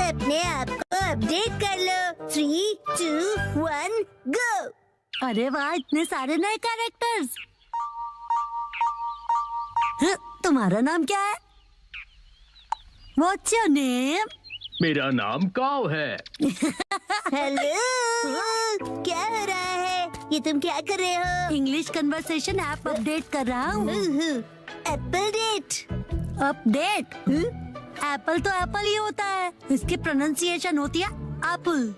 अपने आप को अपडेट कर लो। 3, 2, 1 गो। अरे वाह, इतने सारे नए कैरेक्टर्स। तुम्हारा नाम क्या है? What's your name? मेरा नाम काव है। हेलो, क्या हो रहा है? ये तुम क्या कर रहे हो? इंग्लिश कन्वर्सेशन ऐप अपडेट कर रहा हूँ। Apple date. अपडेट? एप्पल तो एप्पल ही होता है, इसकी प्रोनाउंसिएशन होती है एप्पल।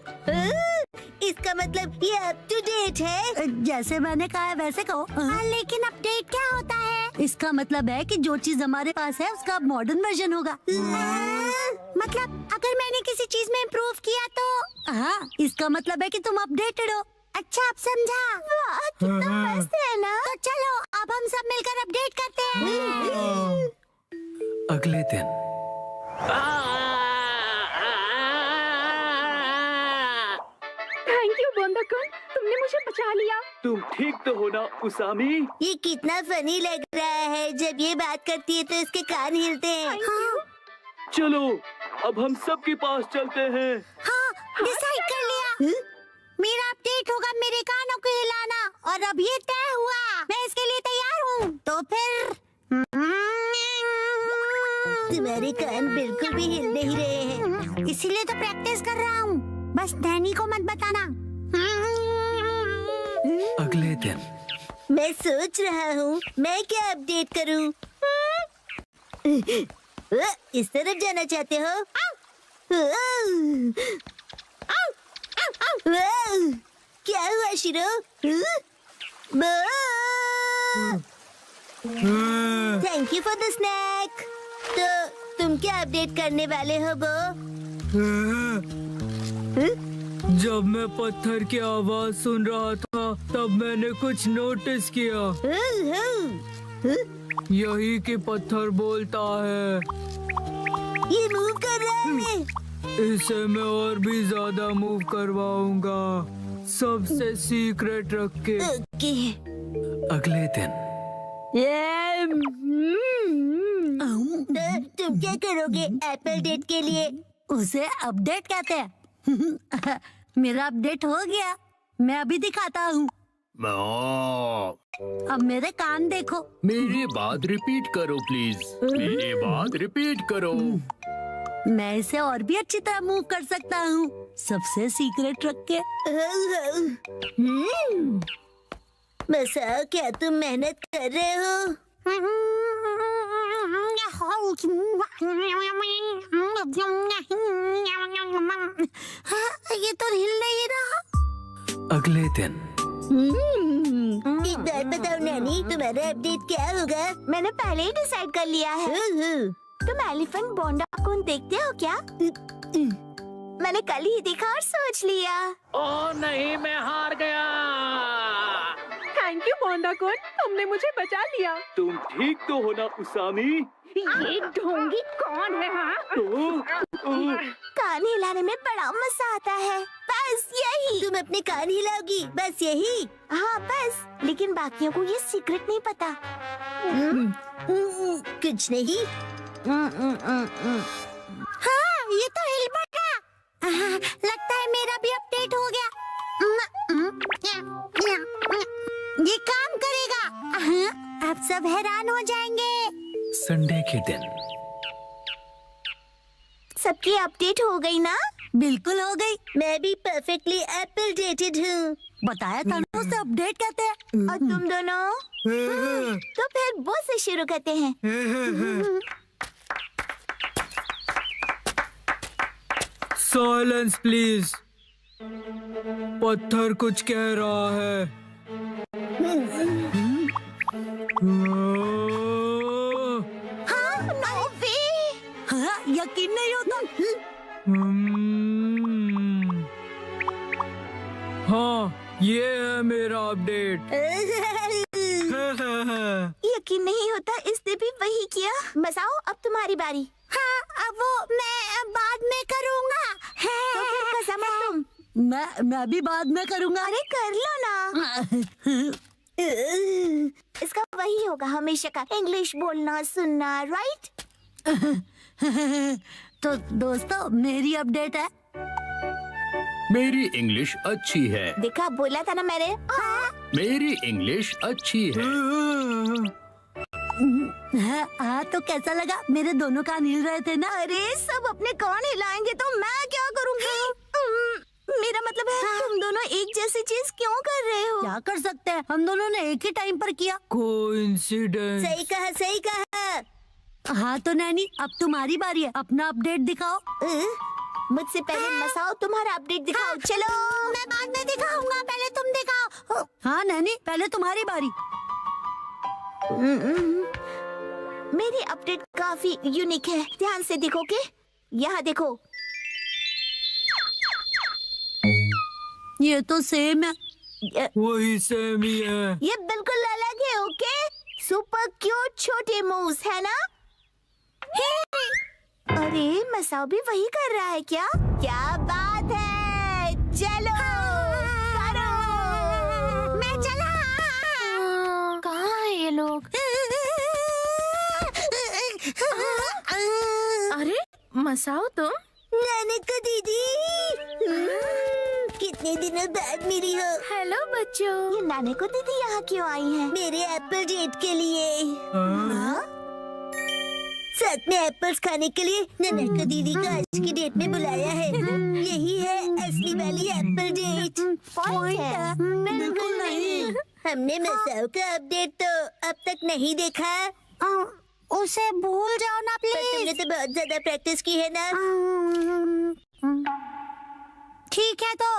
इसका मतलब ये अप टू डेट है। जैसे मैंने कहा है वैसे कहो। लेकिन अपडेट क्या होता है? इसका मतलब है कि जो चीज हमारे पास है उसका मॉडर्न वर्जन होगा। मतलब अगर मैंने किसी चीज में इम्प्रूव किया तो? हाँ, इसका मतलब है कि तुम अपडेटेड हो। अच्छा, अब समझा। वाह, कितना मस्त है ना। तो चलो अब हम सब मिलकर अपडेट करते हैं। अगले दिन थैंक यू बोंदाकुन, तुमने मुझे बचा लिया। तुम ठीक तो हो ना उसामी? ये कितना फनी लग रहा है। जब ये बात करती है तो इसके कान हिलते हैं। चलो अब हम सब के पास चलते हैं। हाँ, डिसाइड कर लिया। मेरा अपडेट होगा मेरे कानों को हिलाना, और अब ये तय हुआ। मैं इसके लिए तैयार हूँ। तो फिर तुम्हारे कान बिल्कुल भी हिल नहीं रहे हैं, इसीलिए तो प्रैक्टिस कर रहा हूँ। बस डैनी को मत बताना। अगले दिन मैं सोच रहा हूँ मैं क्या अपडेट करूँ। इस तरफ जाना चाहते हो? क्या हुआ शिरो? Thank you for the snake. तो तुम क्या अपडेट करने वाले हो बो? जब मैं पत्थर की आवाज सुन रहा था तब मैंने कुछ नोटिस किया। यही कि पत्थर बोलता है। ये मूव कर रहा है। इसे मैं और भी ज्यादा मूव करवाऊंगा, सबसे सीक्रेट रख के। ओके। अगले दिन तुम क्या करोगे एप्पल डेट के लिए? उसे अपडेट कहते हैं। मेरा अपडेट हो गया, मैं अभी दिखाता हूँ। अब मेरे कान देखो। मेरी बात रिपीट करो प्लीज। मेरी बात रिपीट करो। मैं इसे और भी अच्छी तरह मूव कर सकता हूँ, सबसे सीक्रेट रख के। मसाओ, क्या तुम मेहनत कर रहे हो? ये तो हिल नहीं रहा। अगले दिन एक बात बताओ नैनी, तुम्हारा अपडेट क्या होगा? मैंने पहले ही डिसाइड कर लिया है। तुम एलिफेंट बोंडाकुन देखते हो क्या? मैंने कल ही देखा और सोच लिया। ओह नहीं, मैं हार गया। थैंक यू बोंदाकुन, तुमने मुझे बचा लिया। तुम ठीक तो हो ना उसामी? ये ढोंगी कौन है? हाँ, कान हिलाने में बड़ा मजा आता है। बस यही। तुम अपने कान हिलाओगी, बस यही? हाँ बस, लेकिन बाकियों को ये सीक्रेट नहीं पता। कुछ नहीं। हाँ, ये तो हिल पड़ा। लगता है मेरा भी अपडेट हो गया। ये काम करेगा। अब सब हैरान हो जाएंगे। संडे के दिन सबकी अपडेट हो गई ना? बिल्कुल हो गई। मैं भी परफेक्टली एप्पल डेटेड हूँ। बताया था ना, उसे अपडेट कहते हैं। और तुम दोनों? तो फिर वो से शुरू करते हैं। Silence please. पत्थर कुछ कह रहा है। हाँ, यकीन नहीं होता। हाँ, ये है मेरा अपडेट। यकीन नहीं होता, इसने भी वही किया। मसाओ, अब तुम्हारी बारी। हाँ, अब वो मैं बाद में करूँगा। तो फिर कसम है तुम। मैं भी बाद में करूँगा। अरे कर लो ना। इसका वही होगा हमेशा का, इंग्लिश बोलना सुनना, राइट? तो तो दोस्तों मेरी अपडेट है। मेरी इंग्लिश अच्छी है। देखा, बोला था ना मैंने। मेरी इंग्लिश अच्छी है। हाँ तो कैसा लगा? मेरे दोनों कान हिल रहे थे ना। अरे सब अपने कान हिलाएंगे तो मैं क्या करूँगी? मेरा मतलब है तुम दोनों एक जैसी चीज क्यों कर रहे हो? क्या कर सकते हैं, हम दोनों ने एक ही टाइम पर किया। कोइंसिडेंस। सही कहा, सही कहा। हाँ तो नैनी, अब तुम्हारी बारी है, अपना अपडेट दिखाओ। मुझसे पहले मसाओ तुम्हारा अपडेट दिखाओ। चलो। मैं बाद में दिखाऊंगा, पहले तुम दिखाओ। हाँ नैनी, पहले तुम्हारी बारी। मेरी अपडेट काफी यूनिक है, ध्यान से देखोगे? यहाँ देखो। ये तो सेम है। वही सेम ही है। ये बिल्कुल अलग है। ओके, सुपर क्यूट छोटे मूव्स है ना? अरे मसाओ भी वही कर रहा है क्या? क्या बात है, चलो करो। मैं चला। कहाँ है ये लोग? अरे मसाओ तुम? नानका दीदी, कितने दिनों बाद मिली हो। हेलो बच्चों। ये नानका दीदी यहाँ क्यों आई है? मेरे एप्पल डेट के लिए। हाँ? साथ में एप्पल्स खाने के लिए नानका दीदी को आज की डेट में बुलाया है। यही है असली वाली एप्पल डेट। पॉइंट है? बिल्कुल नहीं। हमने मसाओ का अपडेट तो अब तक नहीं देखा। उसे भूल जाओ ना पर तुमने तो बहुत ज्यादा प्रैक्टिस की है ना। ठीक है तो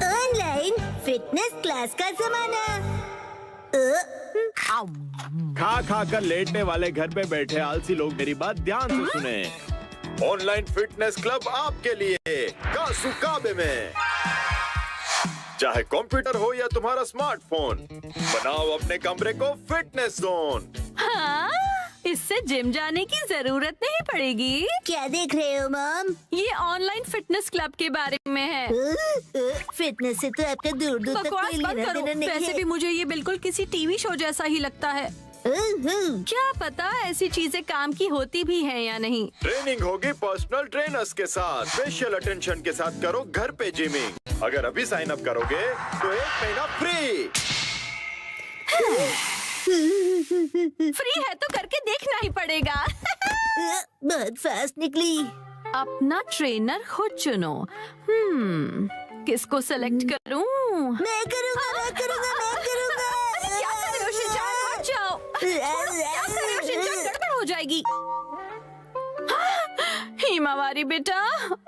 ऑनलाइन फिटनेस क्लास का जमाना। खा खा कर लेटने वाले घर पे बैठे आलसी लोग मेरी बात ध्यान से सुने। ऑनलाइन फिटनेस क्लब आपके लिए कासुकाबे में। चाहे कंप्यूटर हो या तुम्हारा स्मार्टफोन, बनाओ अपने कमरे को फिटनेस जोन। हाँ, इससे जिम जाने की जरूरत नहीं पड़ेगी। क्या देख रहे हो मॉम? ये ऑनलाइन फिटनेस क्लब के बारे में है। फिटनेस से तो आपका दूर दूर तक बकवास कोई बंद लेना करो। देना नहीं वैसे है। भी मुझे ये बिल्कुल किसी टीवी शो जैसा ही लगता है। क्या पता ऐसी चीजें काम की होती भी हैं या नहीं। ट्रेनिंग होगी पर्सनल ट्रेनर्स के साथ। स्पेशल अटेंशन के साथ करो घर पे जिमिंग। अगर अभी साइन अप करोगे तो 1 महीना फ्री। फ्री है तो करके देखना ही पड़ेगा। बहुत फास्ट निकली। अपना ट्रेनर खुद चुनो। किसको सेलेक्ट करूं? मैं करूँगा, मैं करूँगा, मैं करूँगा। क्या कर रहे हो शिनचान? हट जाओ। छोड़ो, क्या कर रहे हो शिनचान? गड़बड़ हो जाएगी। हिमावारी बेटा,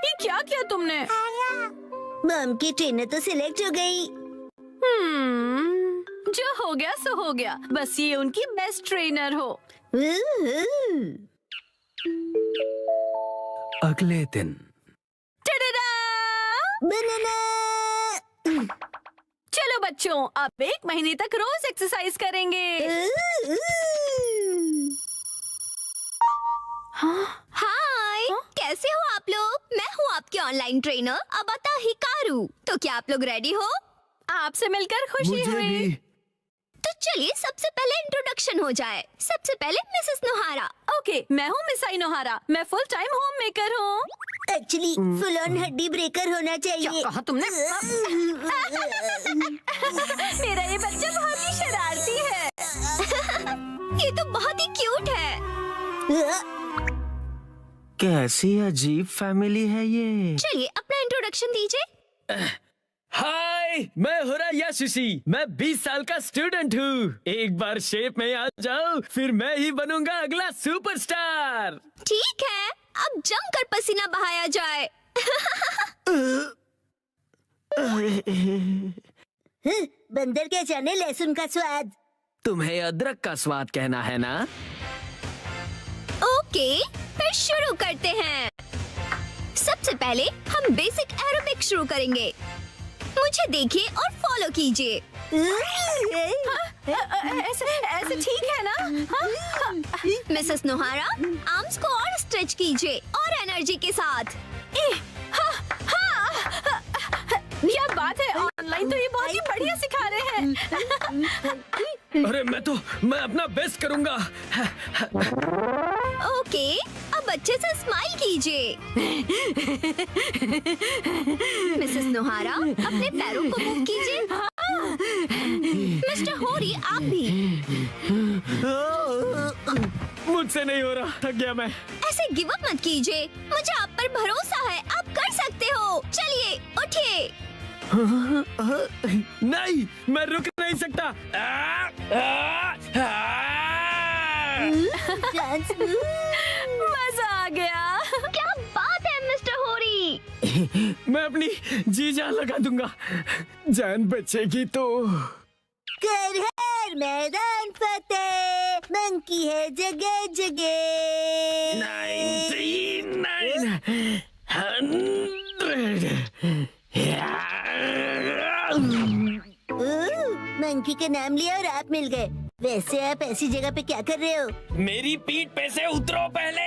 ये क्या किया तुमने? मॉम की ट्रेनर तो सिलेक्ट हो गई। जो हो गया सो हो गया। बस ये उनकी बेस्ट ट्रेनर हो। अगले दिन टडडा! बनाना। चलो बच्चों, अब 1 महीने तक रोज एक्सरसाइज करेंगे। हाय, कैसे हो आप लोग? मैं हूँ आपके ऑनलाइन ट्रेनर अबाता हिकारू। तो क्या आप लोग रेडी हो? आपसे मिलकर खुशी मुझे हुई। भी। तो चलिए सबसे पहले इंट्रोडक्शन हो जाए। सबसे पहले मिसेस नोहारा। ओके, मैं हूँ मिसाई नोहारा। मैं फुल टाइम होम मेकर हूँ। एक्चुअली फुल ऑन हड्डी ब्रेकर होना क्या चाहिए। कहा तुमने? मेरा ये बच्चा बहुत ही शरारती है। ये तो बहुत ही क्यूट है। कैसी अजीब फैमिली है ये। चलिए अपना इंट्रोडक्शन दीजिए। हाय, मैं हुरा यासुशी। मैं 20 साल का स्टूडेंट हूँ। एक बार शेप में आ जाओ, फिर मैं ही बनूंगा अगला सुपरस्टार। ठीक है, अब जमकर पसीना बहाया जाए। बंदर क्या जाने लहसुन का स्वाद। तुम्हें अदरक का स्वाद कहना है ना? ओके, फिर शुरू करते हैं। सबसे पहले हम बेसिक एरोबिक शुरू करेंगे। मुझे देखिए और फॉलो कीजिए। ऐसे ठीक है ना? हाँ? मिसेस नोहारा, आर्म्स को और स्ट्रेच कीजिए और एनर्जी के साथ। क्या बात है, ऑनलाइन तो ये बहुत ही बढ़िया सिखा रहे हैं। अरे मैं अपना बेस्ट करूंगा। ओके, अब अच्छे से स्माइल कीजिए। मिसेस नोहारा, अपने पैरों को मूव कीजिए। मिस्टर होरी, आप भी। मुझसे नहीं हो रहा, थक गया मैं। ऐसे गिव अप मत कीजिए, मुझे आप पर भरोसा है, आप कर सकते हो। चलिए उठिए। नहीं, मैं रुक नहीं सकता। मजा आ गया। क्या बात है मिस्टर होरी। मैं अपनी जी जान लगा दूंगा, जान बचेगी तो। कर हर मैदान फतेह, मंकी है जगह जगह। 99 मंकी का नाम लिया और आप मिल गए। वैसे आप ऐसी जगह पे क्या कर रहे हो? मेरी पीठ पे से उतरो पहले।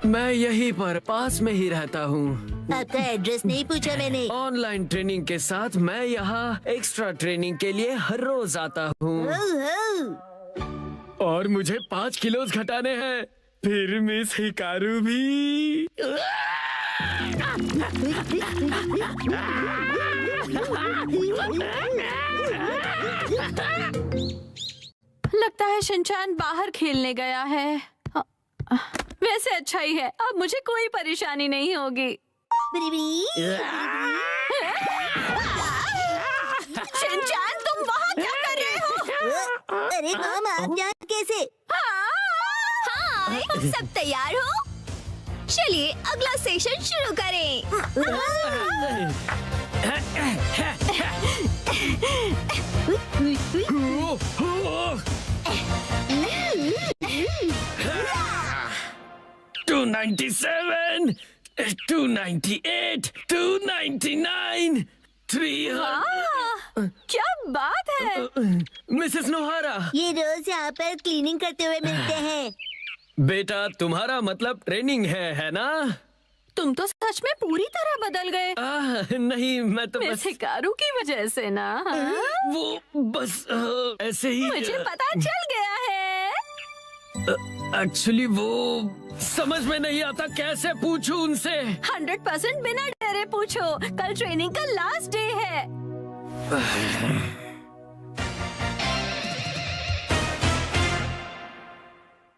मैं यहीं पर पास में ही रहता हूँ। आपका एड्रेस नहीं पूछा मैंने। ऑनलाइन ट्रेनिंग के साथ मैं यहाँ एक्स्ट्रा ट्रेनिंग के लिए हर रोज आता हूँ और मुझे 5 किलो घटाने हैं। फिर मिस हिकारू भी। लगता है शिनचैन बाहर खेलने गया है। वैसे अच्छा ही है, अब मुझे कोई परेशानी नहीं होगी। शिनचैन, तुम वहाँ क्या कर रहे हो? अरे मॉम, आप यहाँ कैसे? हाँ, सब तैयार हो? चलिए अगला सेशन शुरू करें। 297, 298, 299, 300। क्या बात है। मिसेस नोहारा, ये रोज यहाँ पर क्लीनिंग करते हुए मिलते हैं। बेटा तुम्हारा मतलब ट्रेनिंग है ना? तुम तो सच में पूरी तरह बदल गए। नहीं, मैं तो मिस बस हिकारू की वजह से ना। वो बस ऐसे ही। मुझे पता चल गया है। एक्चुअली वो समझ में नहीं आता, कैसे पूछूं उनसे। 100% बिना डरे पूछो, कल ट्रेनिंग का लास्ट डे है।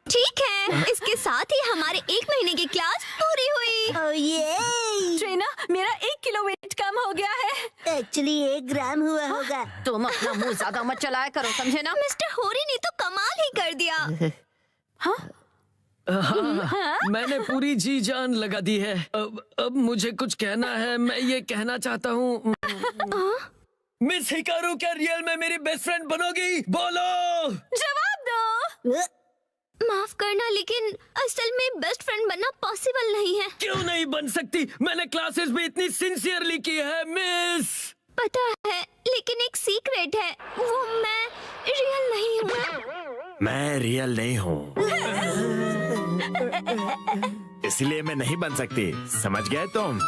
ठीक है, इसके साथ ही हमारे 1 महीने की क्लास पूरी हुई। ओह ये! ट्रेना, मेरा 1 किलो वेट कम हो गया है। एक्चुअली 1 ग्राम हुआ होगा। तुम अपना मुंह ज्यादा मत चलाया करो, समझे ना? मिस्टर होरी ने तो कमाल ही कर दिया। हाँ, मैंने पूरी जी जान लगा दी है। अब मुझे कुछ कहना है। मैं ये कहना चाहता हूँ, मिस हिकारू क्या रियल में मेरी बेस्ट फ्रेंड बनोगी? बोलो। जवाब दो। माफ करना, लेकिन असल में बेस्ट फ्रेंड बनना पॉसिबल नहीं है। क्यों नहीं बन सकती? मैंने क्लासेस भी इतनी सिंसियरली की है मिस। पता है, लेकिन एक सीक्रेट है, वो मैं रियल नहीं हूँ। मैं रियल नहीं हूँ, इसलिए मैं नहीं बन सकती। समझ गए तुम?